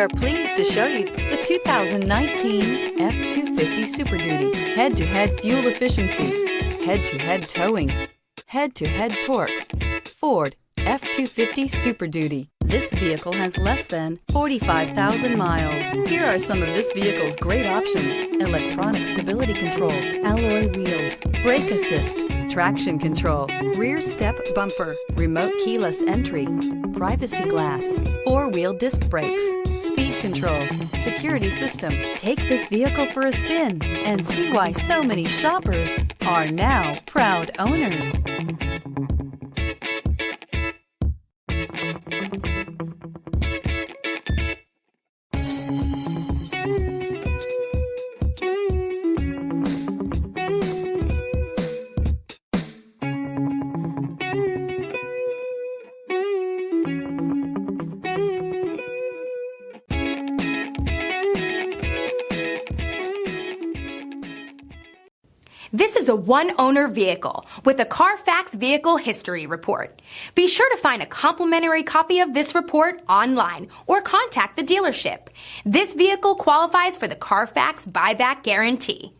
are pleased to show you the 2019 F-250 Super Duty. Head-to-head fuel efficiency, head-to-head towing, head-to-head torque. Ford F-250 Super Duty. This vehicle has less than 45,000 miles. Here are some of this vehicle's great options: electronic stability control, alloy wheels, brake assist, traction control, rear step bumper, remote keyless entry, privacy glass, four-wheel disc brakes, speed control, security system. Take this vehicle for a spin and see why so many shoppers are now proud owners. This is a one-owner vehicle with a CARFAX Vehicle History Report. Be sure to find a complimentary copy of this report online or contact the dealership. This vehicle qualifies for the CARFAX Buyback Guarantee.